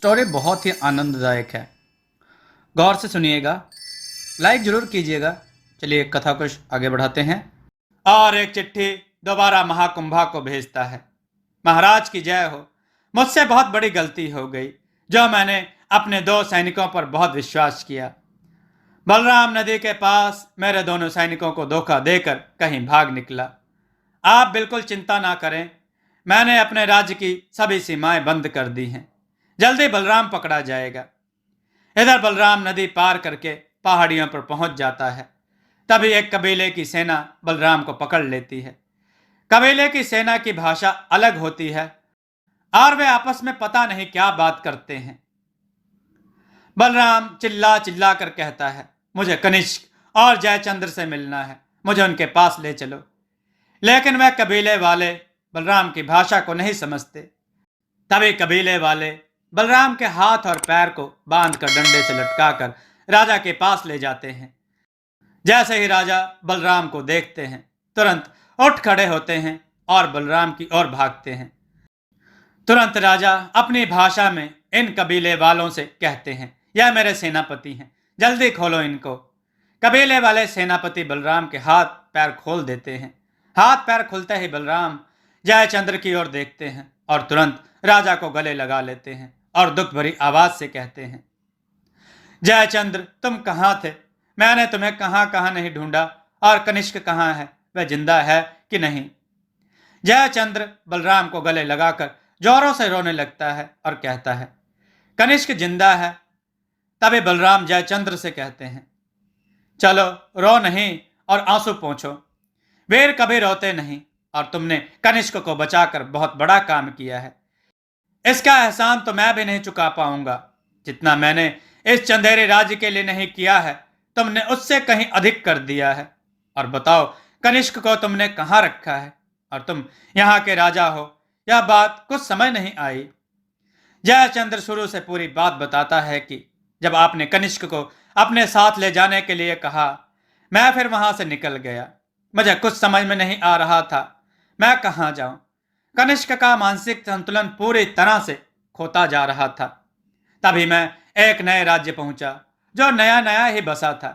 Story बहुत ही आनंददायक है। गौर से सुनिएगा, लाइक जरूर कीजिएगा। चलिए कथा को आगे बढ़ाते हैं। और एक चिट्ठी दोबारा महाकुंभा को भेजता है। महाराज की जय हो। मुझसे बहुत बड़ी गलती हो गई जो मैंने अपने दो सैनिकों पर बहुत विश्वास किया। बलराम नदी के पास मेरे दोनों सैनिकों को धोखा देकर कहीं भाग निकला। आप बिल्कुल चिंता ना करें, मैंने अपने राज्य की सभी सीमाएं बंद कर दी हैं। जल्दी बलराम पकड़ा जाएगा। इधर बलराम नदी पार करके पहाड़ियों पर पहुंच जाता है। तभी एक कबीले की सेना बलराम को पकड़ लेती है। कबीले की सेना की भाषा अलग होती है और वे आपस में पता नहीं क्या बात करते हैं। बलराम चिल्ला चिल्ला कर कहता है, मुझे कनिष्क और जयचंद्र से मिलना है, मुझे उनके पास ले चलो। लेकिन वह कबीले वाले बलराम की भाषा को नहीं समझते। तभी कबीले वाले बलराम के हाथ और पैर को बांधकर डंडे से लटकाकर राजा के पास ले जाते हैं। जैसे ही राजा बलराम को देखते हैं, तुरंत उठ खड़े होते हैं और बलराम की ओर भागते हैं। तुरंत राजा अपनी भाषा में इन कबीले वालों से कहते हैं, यह मेरे सेनापति हैं, जल्दी खोलो इनको। कबीले वाले सेनापति बलराम के हाथ पैर खोल देते हैं। हाथ पैर खुलते ही बलराम जयचंद्र की ओर देखते हैं और तुरंत राजा को गले लगा लेते हैं और दुख भरी आवाज से कहते हैं, जयचंद्र तुम कहाँ थे? मैंने तुम्हें कहाँ कहाँ नहीं ढूंढा। और कनिष्क कहाँ है? वह जिंदा है कि नहीं? जयचंद्र बलराम को गले लगाकर जोरों से रोने लगता है और कहता है, कनिष्क जिंदा है। तभी बलराम जयचंद्र से कहते हैं, चलो रो नहीं और आंसू पोंछो। वीर कभी रोते नहीं और तुमने कनिष्क को बचाकर बहुत बड़ा काम किया है। इसका एहसान तो मैं भी नहीं चुका पाऊंगा। जितना मैंने इस चंदेरी राज्य के लिए नहीं किया है, तुमने उससे कहीं अधिक कर दिया है। और बताओ, कनिष्क को तुमने कहाँ रखा है और तुम यहाँ के राजा हो? यह बात कुछ समझ नहीं आई। जयचंद्र शुरू से पूरी बात बताता है कि जब आपने कनिष्क को अपने साथ ले जाने के लिए कहा, मैं फिर वहां से निकल गया। मुझे कुछ समझ में नहीं आ रहा था मैं कहाँ जाऊं। कनिष्क का मानसिक संतुलन पूरी तरह से खोता जा रहा था। तभी मैं एक नए राज्य पहुंचा जो नया नया ही बसा था।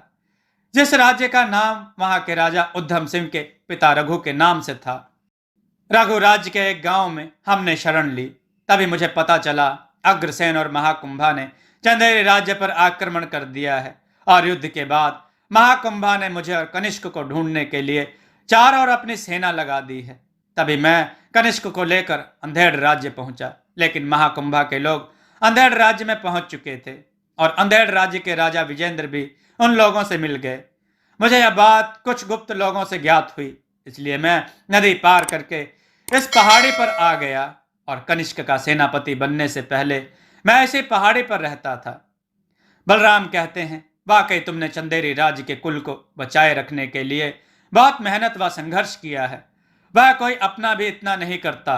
जिस राज्य का नाम वहां के राजा उद्धम सिंह के पिता रघु के नाम से था। रघु राज्य के एक गांव में हमने शरण ली। तभी मुझे पता चला अग्रसेन और महाकुंभा ने चंदेरी राज्य पर आक्रमण कर दिया है और युद्ध के बाद महाकुंभा ने मुझे और कनिष्क को ढूंढने के लिए चारों ओर अपनी सेना लगा दी है। तभी मैं कनिष्क को लेकर अंधेड़ राज्य पहुंचा, लेकिन महाकुंभा के लोग अंधेड़ राज्य में पहुंच चुके थे और अंधेड़ राज्य के राजा विजेंद्र भी उन लोगों से मिल गए। मुझे यह बात कुछ गुप्त लोगों से ज्ञात हुई, इसलिए मैं नदी पार करके इस पहाड़ी पर आ गया और कनिष्क का सेनापति बनने से पहले मैं इसी पहाड़ी पर रहता था। बलराम कहते हैं, वाकई तुमने चंदेरी राज्य के कुल को बचाए रखने के लिए बहुत मेहनत व संघर्ष किया है। वह कोई अपना भी इतना नहीं करता।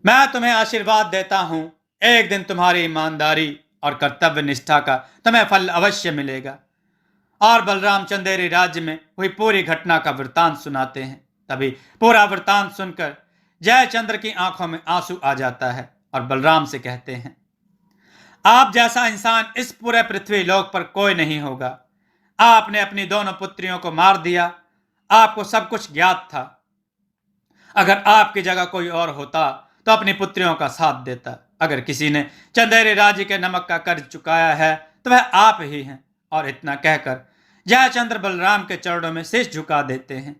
मैं तुम्हें आशीर्वाद देता हूं, एक दिन तुम्हारी ईमानदारी और कर्तव्य निष्ठा का तुम्हें फल अवश्य मिलेगा। और बलराम चंदेरी राज्य में हुई पूरी घटना का वृतांत सुनाते हैं। तभी पूरा वृतांत सुनकर जयचंद्र की आंखों में आंसू आ जाता है और बलराम से कहते हैं, आप जैसा इंसान इस पूरे पृथ्वी लोक पर कोई नहीं होगा। आपने अपनी दोनों पुत्रियों को मार दिया। आपको सब कुछ ज्ञात था। अगर आपकी जगह कोई और होता तो अपनी पुत्रियों का साथ देता। अगर किसी ने चंदेरी राज्य के नमक का कर्ज चुकाया है तो वह आप ही हैं। और इतना कहकर जयचंद्र बलराम के चरणों में शीश झुका देते हैं।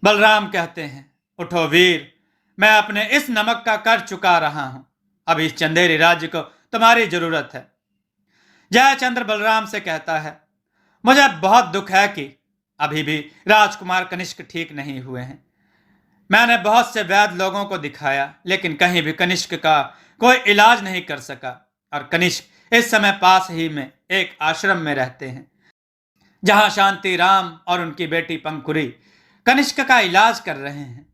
बलराम कहते हैं, उठो वीर, मैं अपने इस नमक का कर्ज चुका रहा हूं। अब इस चंदेरी राज्य को तुम्हारी जरूरत है। जयचंद्र बलराम से कहता है, मुझे बहुत दुख है कि अभी भी राजकुमार कनिष्क ठीक नहीं हुए हैं। मैंने बहुत से वैद्य लोगों को दिखाया, लेकिन कहीं भी कनिष्क का कोई इलाज नहीं कर सका। और कनिष्क इस समय पास ही में एक आश्रम में रहते हैं, जहां शांति राम और उनकी बेटी पंकुरी कनिष्क का इलाज कर रहे हैं।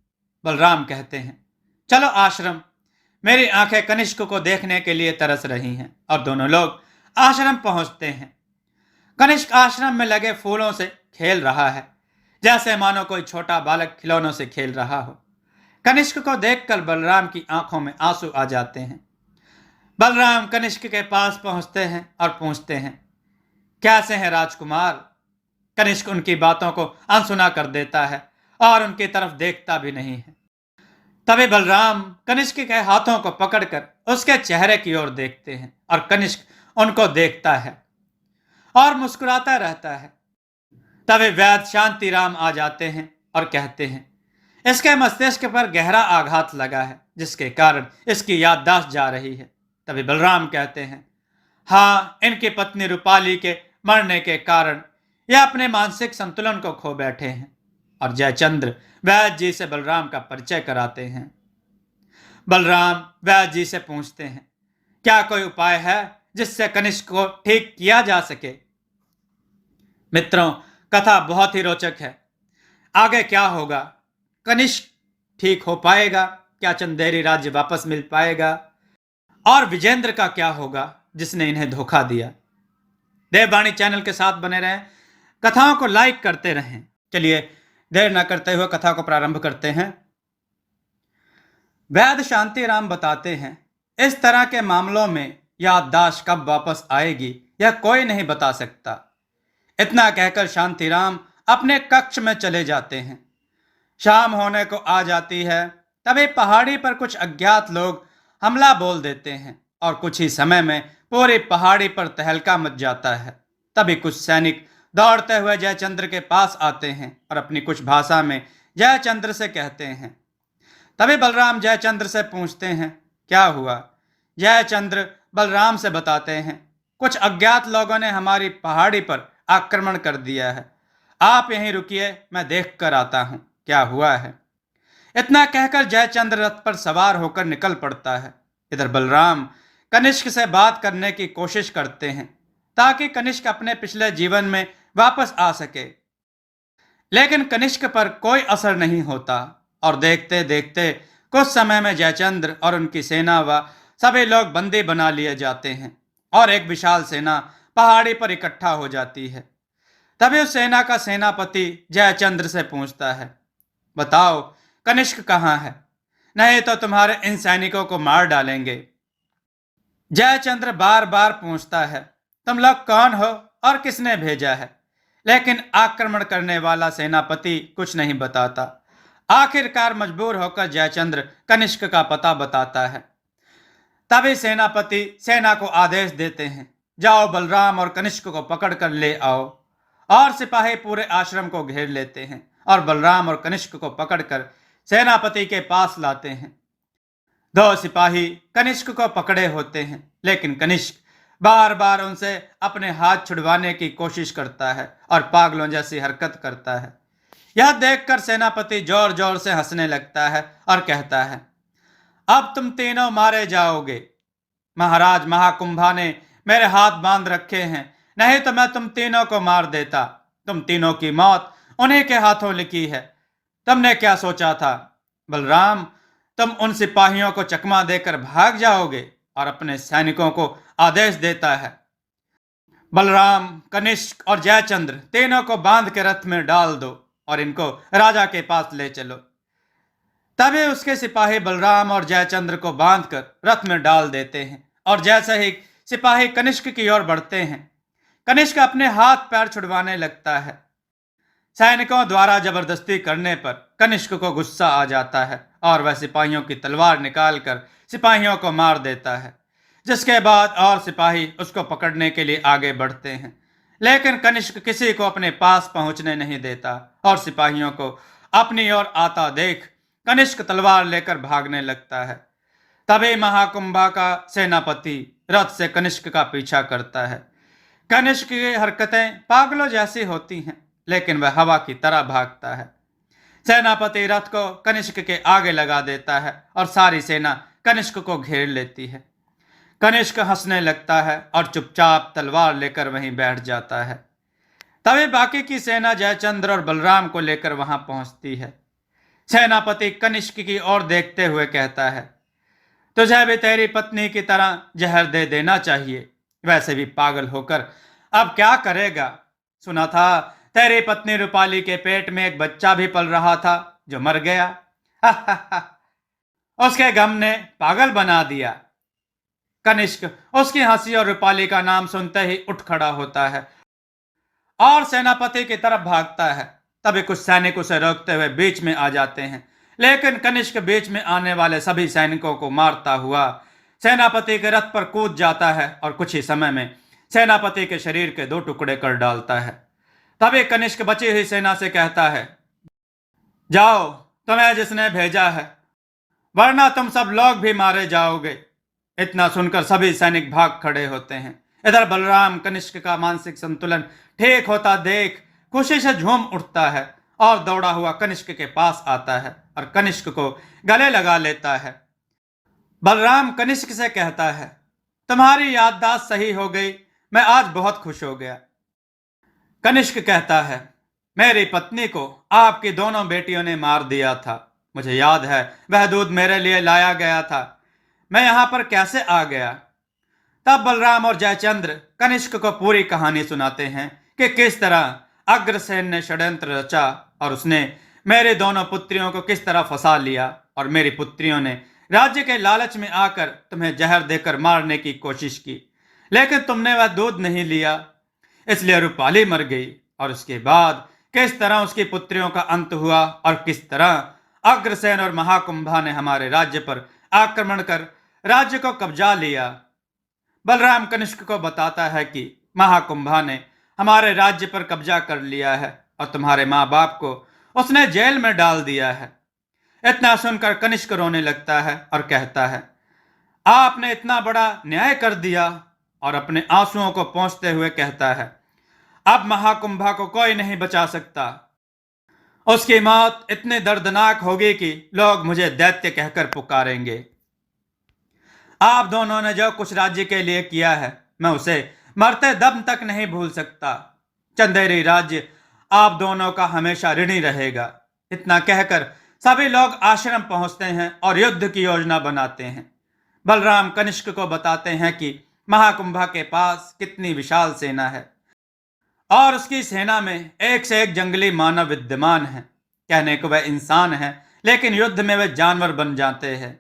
बलराम कहते हैं, चलो आश्रम। मेरी आंखें कनिष्क को देखने के लिए तरस रही हैं। और दोनों लोग आश्रम पहुंचते हैं। कनिष्क आश्रम में लगे फूलों से खेल रहा है, जैसे मानो कोई छोटा बालक खिलौनों से खेल रहा हो। कनिष्क को देखकर बलराम की आंखों में आंसू आ जाते हैं। बलराम कनिष्क के पास पहुंचते हैं और पूछते हैं, कैसे हैं राजकुमार? कनिष्क उनकी बातों को अनसुना कर देता है और उनकी तरफ देखता भी नहीं है। तभी बलराम कनिष्क के हाथों को पकड़कर उसके चेहरे की ओर देखते हैं और कनिष्क उनको देखता है और मुस्कुराता रहता है। तभी वैद्य शांतिराम आ जाते हैं और कहते हैं, इसके मस्तिष्क पर गहरा आघात लगा है जिसके कारण इसकी याददाश्त जा रही है। तभी बलराम कहते हैं, हाँ, इनकी पत्नी रूपाली के मरने के कारण यह अपने मानसिक संतुलन को खो बैठे हैं। और जयचंद्र वैद्य जी से बलराम का परिचय कराते हैं। बलराम वैद्य जी से पूछते हैं, क्या कोई उपाय है जिससे कनिष्क को ठीक किया जा सके? मित्रों, कथा बहुत ही रोचक है। आगे क्या होगा? कनिष्क ठीक हो पाएगा? क्या चंदेरी राज्य वापस मिल पाएगा? और विजेंद्र का क्या होगा जिसने इन्हें धोखा दिया? देववाणी चैनल के साथ बने रहें, कथाओं को लाइक करते रहें। चलिए देर न करते हुए कथा को प्रारंभ करते हैं। वैद्य शांतिराम बताते हैं, इस तरह के मामलों में याददाश्त कब वापस आएगी यह कोई नहीं बता सकता। इतना कहकर शांतिराम अपने कक्ष में चले जाते हैं। शाम होने को आ जाती है। तभी पहाड़ी पर कुछ अज्ञात लोग हमला बोल देते हैं और कुछ ही समय में पूरी पहाड़ी पर तहलका मच जाता है। तभी कुछ सैनिक दौड़ते हुए जयचंद्र के पास आते हैं और अपनी कुछ भाषा में जयचंद्र से कहते हैं। तभी बलराम जयचंद्र से पूछते हैं, क्या हुआ? जयचंद्र बलराम से बताते हैं, कुछ अज्ञात लोगों ने हमारी पहाड़ी पर आक्रमण कर दिया है। आप यहीं रुकिए, मैं देख कर आता हूं क्या हुआ है। इतना कहकर जयचंद्र रथ पर सवार होकर निकल पड़ता है। इधर बलराम कनिष्क से बात करने की कोशिश करते हैं ताकि कनिष्क अपने पिछले जीवन में वापस आ सके, लेकिन कनिष्क पर कोई असर नहीं होता और देखते देखते कुछ समय में जयचंद्र और उनकी सेना व सभी लोग बंदी बना लिए जाते हैं और एक विशाल सेना पहाड़ी पर इकट्ठा हो जाती है। तभी उस सेना का सेनापति जयचंद्र से पूछता है, बताओ कनिष्क कहाँ है? नहीं तो तुम्हारे इन सैनिकों को मार डालेंगे। जयचंद्र बार बार पूछता है, तुम लोग कौन हो और किसने भेजा है? लेकिन आक्रमण करने वाला सेनापति कुछ नहीं बताता। आखिरकार मजबूर होकर जयचंद्र कनिष्क का पता बताता है। तभी सेनापति सेना को आदेश देते हैं, जाओ बलराम और कनिष्क को पकड़ कर ले आओ। और सिपाही पूरे आश्रम को घेर लेते हैं और बलराम और कनिष्क को पकड़कर सेनापति के पास लाते हैं। दो सिपाही कनिष्क को पकड़े होते हैं, लेकिन कनिष्क बार बार उनसे अपने हाथ छुड़वाने की कोशिश करता है और पागलों जैसी हरकत करता है। यह देखकर सेनापति जोर जोर से हंसने लगता है और कहता है, अब तुम तीनों मारे जाओगे। महाराज महाकुंभा ने मेरे हाथ बांध रखे हैं, नहीं तो मैं तुम तीनों को मार देता। तुम तीनों की मौत उन्हीं के हाथों लिखी है। तुमने क्या सोचा था? बलराम, तुम उन सिपाहियों को चकमा देकर भाग जाओगे? और अपने सैनिकों को आदेश देता है, बलराम, कनिष्क और जयचंद्र तीनों को बांध के रथ में डाल दो और इनको राजा के पास ले चलो। तभी उसके सिपाही बलराम और जयचंद्र को बांधकर रथ में डाल देते हैं और जैसे ही सिपाही कनिष्क की ओर बढ़ते हैं, कनिष्क अपने हाथ पैर छुड़वाने लगता है। सैनिकों द्वारा जबरदस्ती करने पर कनिष्क को गुस्सा आ जाता है और वह सिपाहियों की तलवार निकालकर सिपाहियों को मार देता है, जिसके बाद और सिपाही उसको पकड़ने के लिए आगे बढ़ते हैं, लेकिन कनिष्क किसी को अपने पास पहुंचने नहीं देता और सिपाहियों को अपनी ओर आता देख कनिष्क तलवार लेकर भागने लगता है। तभी महाकुंभा का सेनापति रथ से कनिष्क का पीछा करता है। कनिष्क की हरकतें पागलों जैसी होती हैं, लेकिन वह हवा की तरह भागता है। सेनापति रथ को कनिष्क के आगे लगा देता है और सारी सेना कनिष्क को घेर लेती है। कनिष्क हंसने लगता है और चुपचाप तलवार लेकर वहीं बैठ जाता है। तभी बाकी की सेना जयचंद्र और बलराम को लेकर वहां पहुंचती है। सेनापति कनिष्क की ओर देखते हुए कहता है, तुझे भी तेरी पत्नी की तरह जहर दे देना चाहिए। वैसे भी पागल होकर अब क्या करेगा? सुना था तेरी पत्नी रूपाली के पेट में एक बच्चा भी पल रहा था जो मर गया। उसके गम ने पागल बना दिया। कनिष्क उसकी हंसी और रूपाली का नाम सुनते ही उठ खड़ा होता है और सेनापति की तरफ भागता है। तभी कुछ सैनिक उसे रोकते हुए बीच में आ जाते हैं, लेकिन कनिष्क बीच में आने वाले सभी सैनिकों को मारता हुआ सेनापति के रथ पर कूद जाता है और कुछ ही समय में सेनापति के शरीर के 2 टुकड़े कर डालता है। तभी कनिष्क बची हुई सेना से कहता है, जाओ, तुम्हें जिसने भेजा है, वरना तुम सब लोग भी मारे जाओगे। इतना सुनकर सभी सैनिक भाग खड़े होते हैं। इधर बलराम कनिष्क का मानसिक संतुलन ठीक होता देख खुशी से झूम उठता है और दौड़ा हुआ कनिष्क के पास आता है और कनिष्क को गले लगा लेता है। बलराम कनिष्क से कहता है, तुम्हारी याददाश्त सही हो गई, मैं आज बहुत खुश हो गया। कनिष्क कहता है, मेरी पत्नी को आपकी दोनों बेटियों ने मार दिया था। मुझे याद है वह दूध मेरे लिए लाया गया था, मैं यहां पर कैसे आ गया। तब बलराम और जयचंद्र कनिष्क को पूरी कहानी सुनाते हैं कि किस तरह अग्रसेन ने षड्यंत्र रचा और उसने मेरे दोनों पुत्रियों को किस तरह फंसा लिया और मेरी पुत्रियों ने राज्य के लालच में आकर तुम्हें जहर देकर मारने की कोशिश की, लेकिन तुमने वह दूध नहीं लिया, इसलिए रूपाली मर गई। और उसके बाद किस तरह उसकी पुत्रियों का अंत हुआ और किस तरह अग्रसेन और महाकुंभा ने हमारे राज्य पर आक्रमण कर राज्य को कब्जा लिया। बलराम कनिष्क को बताता है कि महाकुंभा ने हमारे राज्य पर कब्जा कर लिया है और तुम्हारे माँ बाप को उसने जेल में डाल दिया है। इतना सुनकर कनिष्क रोने लगता है और कहता है, आपने इतना बड़ा न्याय कर दिया। और अपने आंसुओं को पोंछते हुए कहता है, अब महाकुंभा को कोई नहीं बचा सकता। उसकी मौत इतनी दर्दनाक होगी कि लोग मुझे दैत्य कहकर पुकारेंगे। आप दोनों ने जो कुछ राज्य के लिए किया है, मैं उसे मरते दम तक नहीं भूल सकता। चंदेरी राज्य आप दोनों का हमेशा ऋणी रहेगा। इतना कहकर सभी लोग आश्रम पहुंचते हैं और युद्ध की योजना बनाते हैं। बलराम कनिष्क को बताते हैं कि महाकुंभा के पास कितनी विशाल सेना है और उसकी सेना में एक से एक जंगली मानव विद्यमान है। कहने को वह इंसान है, लेकिन युद्ध में वे जानवर बन जाते हैं।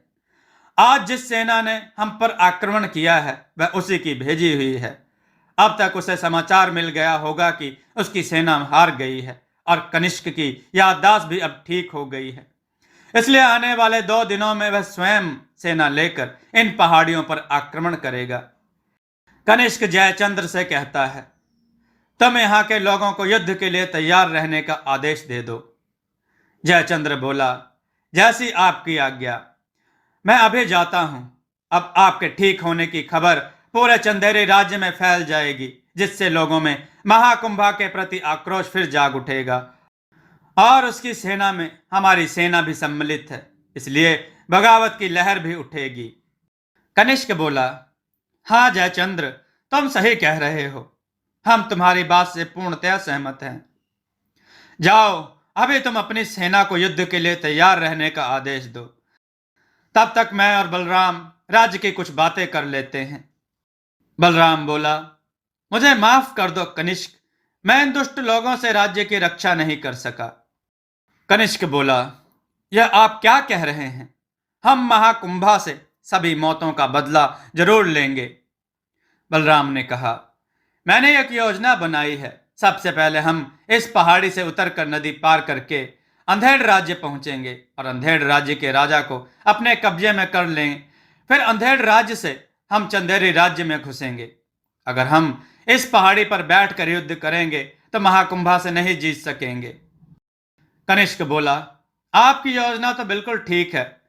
आज जिस सेना ने हम पर आक्रमण किया है वह उसी की भेजी हुई है। अब तक उसे समाचार मिल गया होगा कि उसकी सेना हार गई है और कनिष्क की याददाश्त भी अब ठीक हो गई है, इसलिए आने वाले 2 दिनों में वह स्वयं सेना लेकर इन पहाड़ियों पर आक्रमण करेगा। कनिष्क जयचंद्र से कहता है, तुम यहाँ के लोगों को युद्ध के लिए तैयार रहने का आदेश दे दो। जयचंद्र बोला, जैसी आपकी आज्ञा। मैं अभी जाता हूं। अब आपके ठीक होने की खबर पूरे चंदेरी राज्य में फैल जाएगी, जिससे लोगों में महाकुंभा के प्रति आक्रोश फिर जाग उठेगा और उसकी सेना में हमारी सेना भी सम्मिलित है, इसलिए बगावत की लहर भी उठेगी। कनिष्क बोला, हाँ जयचंद्र, तुम सही कह रहे हो, हम तुम्हारी बात से पूर्णतया सहमत हैं। जाओ, अभी तुम अपनी सेना को युद्ध के लिए तैयार रहने का आदेश दो। तब तक मैं और बलराम राज्य की कुछ बातें कर लेते हैं। बलराम बोला, मुझे माफ कर दो कनिष्क, मैं इन दुष्ट लोगों से राज्य की रक्षा नहीं कर सका। कनिष्क बोला, यह आप क्या कह रहे हैं? हम महाकुंभा से सभी मौतों का बदला जरूर लेंगे। बलराम ने कहा, मैंने एक योजना बनाई है। सबसे पहले हम इस पहाड़ी से उतरकर नदी पार करके अंधेड़ राज्य पहुंचेंगे और अंधेड़ राज्य के राजा को अपने कब्जे में कर लें। फिर अंधेड़ राज्य से हम चंदेरी राज्य में घुसेंगे। अगर हम इस पहाड़ी पर बैठकर युद्ध करेंगे तो महाकुंभा से नहीं जीत सकेंगे। कनिष्क बोला, आपकी योजना तो बिल्कुल ठीक है,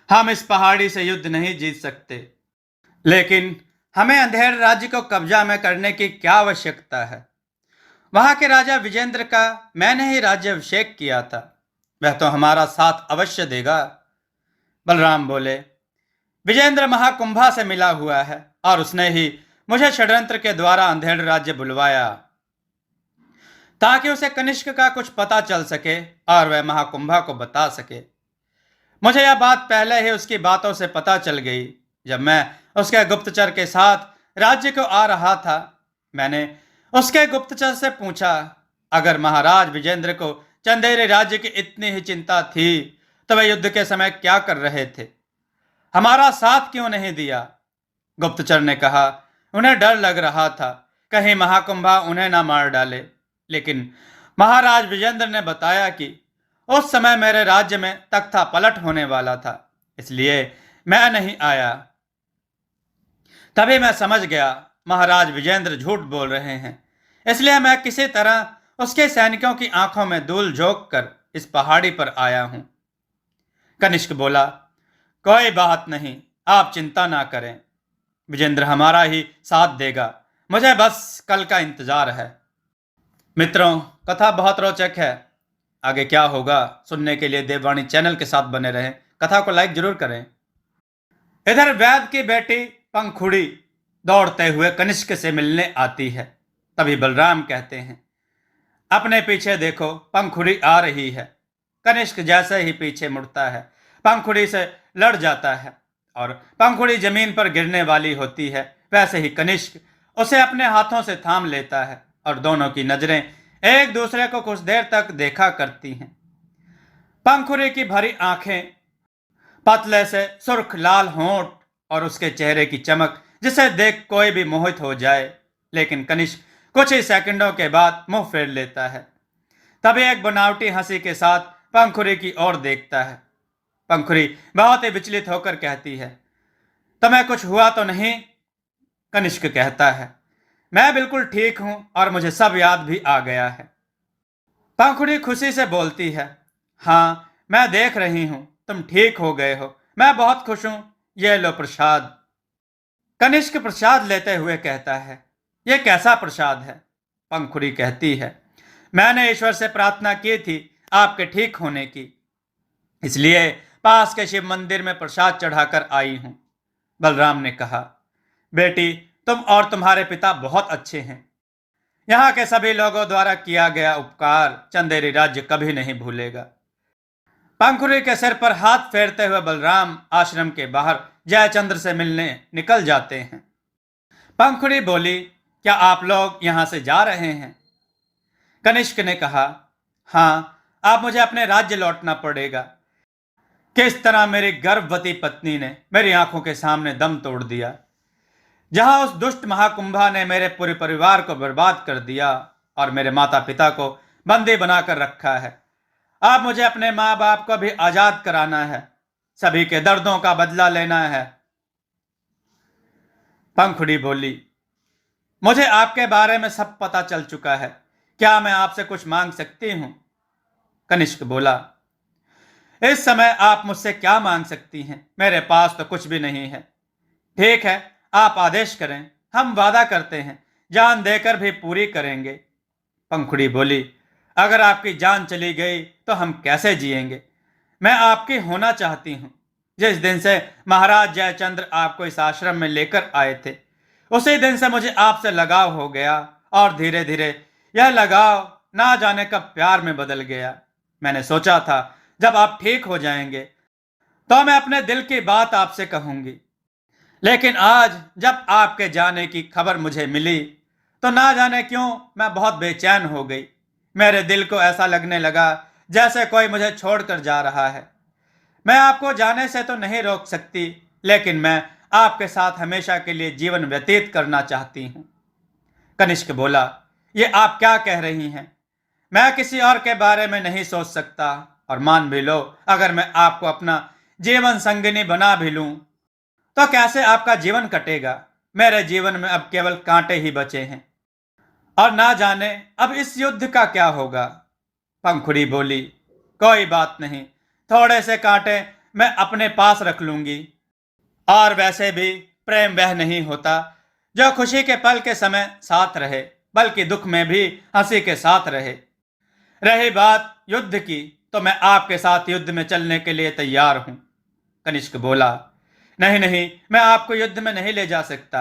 हम इस पहाड़ी से युद्ध नहीं जीत सकते, लेकिन हमें अंधेड़ राज्य को कब्जा में करने की क्या आवश्यकता है? वहां के राजा विजेंद्र का मैंने ही राज्याभिषेक किया था, वह तो हमारा साथ अवश्य देगा। बलराम बोले, विजेंद्र महाकुंभा से मिला हुआ है और उसने ही मुझे षड्यंत्र के द्वारा अंधेड़ राज्य बुलवाया ताकि उसे कनिष्क का कुछ पता चल सके और वह महाकुंभा को बता सके। मुझे यह बात पहले ही उसकी बातों से पता चल गई। जब मैं उसके गुप्तचर के साथ राज्य को आ रहा था, मैंने उसके गुप्तचर से पूछा, अगर महाराज विजेंद्र को चंदेरी राज्य की इतनी ही चिंता थी तो वे युद्ध के समय क्या कर रहे थे? हमारा साथ क्यों नहीं दिया? गुप्तचर ने कहा। उन्हें डर लग रहा था कहीं महाकुंभा उन्हें ना मार डाले, लेकिन महाराज विजेंद्र ने बताया कि उस समय मेरे राज्य में तख्ता पलट होने वाला था, इसलिए मैं नहीं आया। तभी मैं समझ गया महाराज विजेंद्र झूठ बोल रहे हैं, इसलिए मैं किसी तरह उसके सैनिकों की आंखों में धूल झोंक कर इस पहाड़ी पर आया हूं। कनिष्क बोला, कोई बात नहीं, आप चिंता ना करें, विजेंद्र हमारा ही साथ देगा, मुझे बस कल का इंतजार है। मित्रों, कथा बहुत रोचक है। आगे क्या होगा सुनने के लिए देववाणी चैनल के साथ बने रहें। कथा को लाइक जरूर करें। इधर वैद की बेटी पंखुड़ी दौड़ते हुए कनिष्क से मिलने आती है। तभी बलराम कहते हैं, अपने पीछे देखो, पंखुड़ी आ रही है। कनिष्क जैसे ही पीछे मुड़ता है, पंखुड़ी से लड़ जाता है और पंखुड़ी जमीन पर गिरने वाली होती है। वैसे ही कनिष्क उसे अपने हाथों से थाम लेता है और दोनों की नजरें एक दूसरे को कुछ देर तक देखा करती हैं। पंखुड़ी की भरी आंखें, पतले से सुर्ख लाल होंठ और उसके चेहरे की चमक जिसे देख कोई भी मोहित हो जाए, लेकिन कनिष्क कुछ ही सेकंडों के बाद मुंह फेर लेता है। तभी एक बनावटी हंसी के साथ पंखुड़ी की ओर देखता है। पंखुड़ी बहुत ही विचलित होकर कहती है, तुम्हें कुछ हुआ तो नहीं? कनिष्क कहता है, मैं बिल्कुल ठीक हूं और मुझे सब याद भी आ गया है। पंखुड़ी खुशी से बोलती है, हाँ, मैं देख रही हूं तुम ठीक हो गए हो, मैं बहुत खुश हूं, ये लो प्रसाद। कनिष्क प्रसाद लेते हुए कहता है, यह कैसा प्रसाद है? पंखुड़ी कहती है, मैंने ईश्वर से प्रार्थना की थी आपके ठीक होने की, इसलिए पास के शिव मंदिर में प्रसाद चढ़ाकर आई हूं। बलराम ने कहा, बेटी, तुम और तुम्हारे पिता बहुत अच्छे हैं। यहाँ के सभी लोगों द्वारा किया गया उपकार चंदेरी राज्य कभी नहीं भूलेगा। पंखुड़ी के सिर पर हाथ फेरते हुए बलराम आश्रम के बाहर जयचंद्र से मिलने निकल जाते हैं। पंखुड़ी बोली, क्या आप लोग यहां से जा रहे हैं? कनिष्क ने कहा, हाँ, अब मुझे अपने राज्य लौटना पड़ेगा। किस तरह मेरी गर्भवती पत्नी ने मेरी आंखों के सामने दम तोड़ दिया। जहां उस दुष्ट महाकुंभा ने मेरे पूरे परिवार को बर्बाद कर दिया और मेरे माता पिता को बंदी बनाकर रखा है, अब मुझे अपने माँ बाप को भी आजाद कराना है, सभी के दर्दों का बदला लेना है। पंखुड़ी बोली, मुझे आपके बारे में सब पता चल चुका है, क्या मैं आपसे कुछ मांग सकती हूं? कनिष्क बोला, इस समय आप मुझसे क्या मांग सकती हैं? मेरे पास तो कुछ भी नहीं है। ठीक है, आप आदेश करें, हम वादा करते हैं जान देकर भी पूरी करेंगे। पंखुड़ी बोली, अगर आपकी जान चली गई तो हम कैसे जिएंगे? मैं आपकी होना चाहती हूँ। जिस दिन से महाराज जयचंद्र आपको इस आश्रम में लेकर आए थे, उसी दिन से मुझे आपसे लगाव हो गया और धीरे धीरे यह लगाव ना जाने कब प्यार में बदल गया। मैंने सोचा था जब आप ठीक हो जाएंगे तो मैं अपने दिल की बात आपसे कहूंगी, लेकिन आज जब आपके जाने की खबर मुझे मिली तो ना जाने क्यों मैं बहुत बेचैन हो गई। मेरे दिल को ऐसा लगने लगा जैसे कोई मुझे छोड़कर जा रहा है। मैं आपको जाने से तो नहीं रोक सकती, लेकिन मैं आपके साथ हमेशा के लिए जीवन व्यतीत करना चाहती हूँ। कनिष्क बोला, ये आप क्या कह रही हैं? मैं किसी और के बारे में नहीं सोच सकता, और मान भी लो अगर मैं आपको अपना जीवन संगिनी बना भी लूं तो कैसे आपका जीवन कटेगा? मेरे जीवन में अब केवल कांटे ही बचे हैं और ना जाने अब इस युद्ध का क्या होगा। पंखुड़ी बोली, कोई बात नहीं, थोड़े से कांटे मैं अपने पास रख लूंगी, और वैसे भी प्रेम वह नहीं होता जो खुशी के पल के समय साथ रहे, बल्कि दुख में भी हंसी के साथ रहे। रही बात युद्ध की, तो मैं आपके साथ युद्ध में चलने के लिए तैयार हूं। कनिष्क बोला, नहीं नहीं, मैं आपको युद्ध में नहीं ले जा सकता।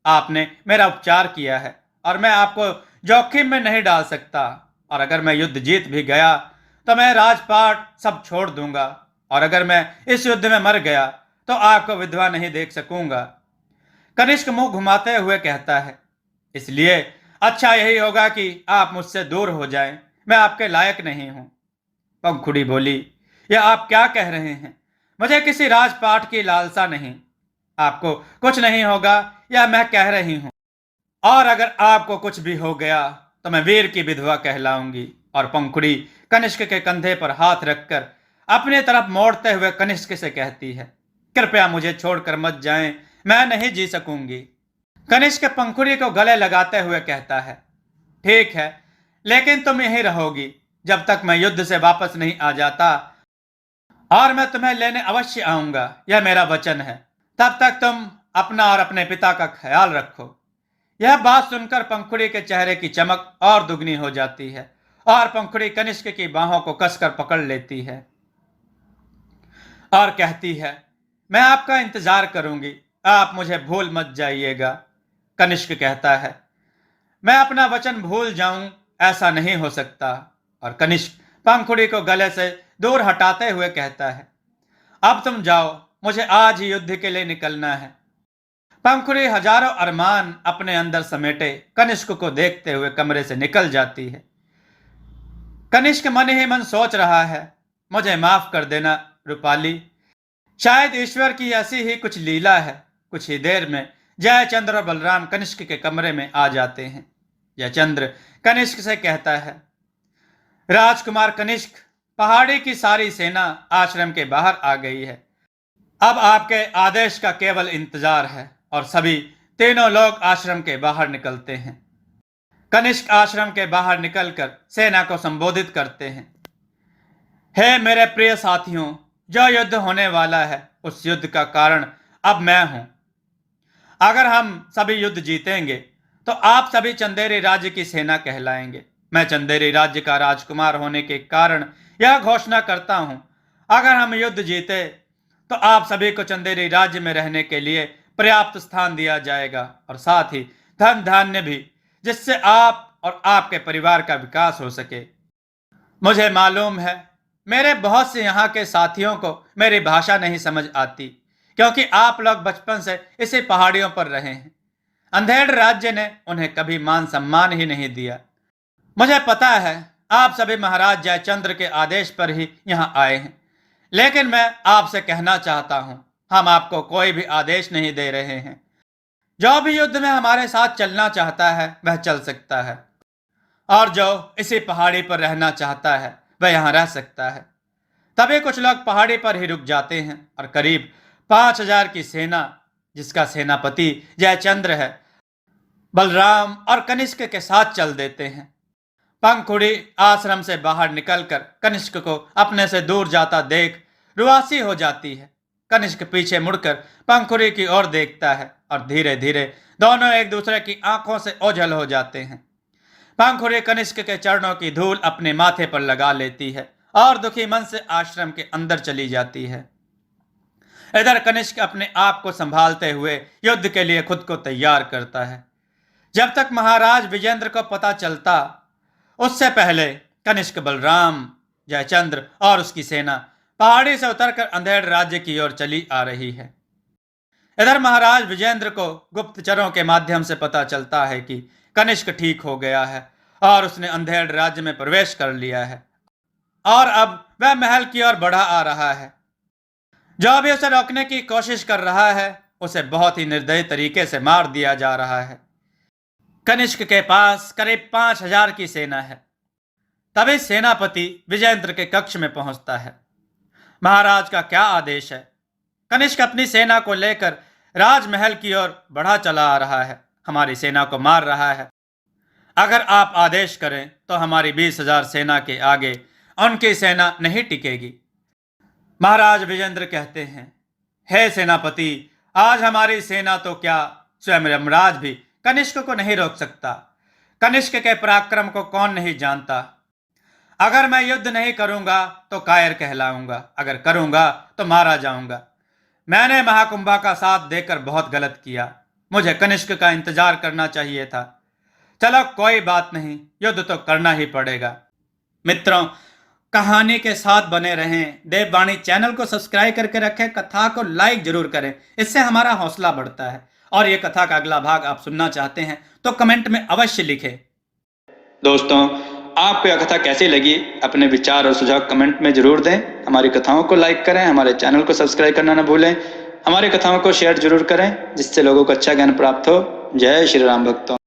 आपने मेरा उपचार किया है और मैं आपको जोखिम में नहीं डाल सकता, और अगर मैं युद्ध जीत भी गया तो मैं राजपाट सब छोड़ दूंगा, और अगर मैं इस युद्ध में मर गया तो आपको विधवा नहीं देख सकूंगा। कनिष्क मुंह घुमाते हुए कहता है, इसलिए अच्छा यही होगा कि आप मुझसे दूर हो जाएं, मैं आपके लायक नहीं हूं। पंखुड़ी बोली, यह आप क्या कह रहे हैं? मुझे किसी राजपाट की लालसा नहीं। आपको कुछ नहीं होगा, यह मैं कह रही हूं। और अगर आपको कुछ भी हो गया तो मैं वीर की विधवा कहलाऊंगी। और पंखुड़ी कनिष्क के कंधे पर हाथ रखकर अपनी तरफ मोड़ते हुए कनिष्क से कहती है, कृपया मुझे छोड़कर मत जाएं, मैं नहीं जी सकूंगी। कनिष्क पंखुड़ी को गले लगाते हुए कहता है, ठीक है, लेकिन तुम यहीं रहोगी जब तक मैं युद्ध से वापस नहीं आ जाता, और मैं तुम्हें लेने अवश्य आऊंगा, यह मेरा वचन है। तब तक तुम अपना और अपने पिता का ख्याल रखो। यह बात सुनकर पंखुड़ी के चेहरे की चमक और दुगनी हो जाती है और पंखुड़ी कनिष्क की बाहों को कसकर पकड़ लेती है और कहती है, मैं आपका इंतजार करूंगी, आप मुझे भूल मत जाइएगा। कनिष्क कहता है, मैं अपना वचन भूल जाऊं, ऐसा नहीं हो सकता। और कनिष्क पंखुड़ी को गले से दूर हटाते हुए कहता है, अब तुम जाओ, मुझे आज ही युद्ध के लिए निकलना है। पंखुड़ी हजारों अरमान अपने अंदर समेटे कनिष्क को देखते हुए कमरे से निकल जाती है। कनिष्क मन ही मन सोच रहा है, मुझे माफ कर देना रूपाली, शायद ईश्वर की ऐसी ही कुछ लीला है। कुछ ही देर में जयचंद्र और बलराम कनिष्क के कमरे में आ जाते हैं। जयचंद्र कनिष्क से कहता है, राजकुमार कनिष्क, पहाड़ी की सारी सेना आश्रम के बाहर आ गई है। अब आपके आदेश का केवल इंतजार है। और सभी तीनों लोग आश्रम के बाहर निकलते हैं। कनिष्क आश्रम के बाहर निकलकर सेना को संबोधित करते हैं, हे मेरे प्रिय साथियों, जो युद्ध होने वाला है उस युद्ध का कारण अब मैं हूं। अगर हम सभी युद्ध जीतेंगे तो आप सभी चंदेरी राज्य की सेना कहलाएंगे। मैं चंदेरी राज्य का राजकुमार होने के कारण यह घोषणा करता हूं, अगर हम युद्ध जीते तो आप सभी को चंदेरी राज्य में रहने के लिए पर्याप्त स्थान दिया जाएगा और साथ ही धन धान्य भी, जिससे आप और आपके परिवार का विकास हो सके। मुझे मालूम है मेरे बहुत से यहाँ के साथियों को मेरी भाषा नहीं समझ आती, क्योंकि आप लोग बचपन से इसी पहाड़ियों पर रहे हैं। अंधेड़ राज्य ने उन्हें कभी मान सम्मान ही नहीं दिया। मुझे पता है आप सभी महाराज जयचंद्र के आदेश पर ही यहाँ आए हैं, लेकिन मैं आपसे कहना चाहता हूँ, हम आपको कोई भी आदेश नहीं दे रहे हैं। जो भी युद्ध में हमारे साथ चलना चाहता है वह चल सकता है, और जो इसी पहाड़ी पर रहना चाहता है वह यहाँ रह सकता है। तभी कुछ लोग पहाड़ी पर ही रुक जाते हैं और करीब 5000 की सेना, जिसका सेनापति जयचंद्र है, बलराम और कनिष्क के साथ चल देते हैं। पंखुड़ी आश्रम से बाहर निकलकर कनिष्क को अपने से दूर जाता देख रुआसी हो जाती है। कनिष्क पीछे मुड़कर पंखुड़ी की ओर देखता है और धीरे धीरे दोनों एक दूसरे की आंखों से ओझल हो जाते हैं। पंखुड़ी कनिष्क के चरणों की धूल अपने माथे पर लगा लेती है और दुखी मन से आश्रम के अंदर चली जाती है। इधर कनिष्क अपने आप को संभालते हुए युद्ध के लिए खुद को तैयार करता है। जब तक महाराज विजेंद्र को पता चलता, उससे पहले कनिष्क, बलराम, जयचंद्र और उसकी सेना पहाड़ी से उतरकर अंधेड़ राज्य की ओर चली आ रही है। इधर महाराज विजेंद्र को गुप्तचरों के माध्यम से पता चलता है कि कनिष्क ठीक हो गया है और उसने अंधेड़ राज्य में प्रवेश कर लिया है और अब वह महल की ओर बढ़ा आ रहा है। जो भी उसे रोकने की कोशिश कर रहा है उसे बहुत ही निर्दयी तरीके से मार दिया जा रहा है। कनिष्क के पास करीब 5000 की सेना है। तभी सेनापति विजेंद्र के कक्ष में पहुंचता है। महाराज का क्या आदेश है? कनिष्क अपनी सेना को लेकर राजमहल की ओर बढ़ा चला आ रहा है, हमारी सेना को मार रहा है। अगर आप आदेश करें तो हमारी 20,000 सेना के आगे उनकी सेना नहीं टिकेगी। महाराज विजेंद्र कहते हैं, हे सेनापति, आज हमारी सेना तो क्या, स्वयं यमराज भी कनिष्क को नहीं रोक सकता। कनिष्क के पराक्रम को कौन नहीं जानता। अगर मैं युद्ध नहीं करूंगा तो कायर कहलाऊंगा, अगर करूंगा तो मारा जाऊंगा। मैंने महाकुंभा का साथ देकर बहुत गलत किया, मुझे कनिष्क का इंतजार करना चाहिए था। चलो कोई बात नहीं, युद्ध तो करना ही पड़ेगा। मित्रों, कहानी के साथ बने रहें। देववाणी चैनल को सब्सक्राइब करके रखें, कथा को लाइक जरूर करें, इससे हमारा हौसला बढ़ता है। और ये कथा का अगला भाग आप सुनना चाहते हैं तो कमेंट में अवश्य लिखें। दोस्तों, आपको यह कथा कैसी लगी, अपने विचार और सुझाव कमेंट में जरूर दें। हमारी कथाओं को लाइक करें, हमारे चैनल को सब्सक्राइब करना न भूलें। हमारी कथाओं को शेयर जरूर करें जिससे लोगों को अच्छा ज्ञान प्राप्त हो। जय श्री राम भक्तों।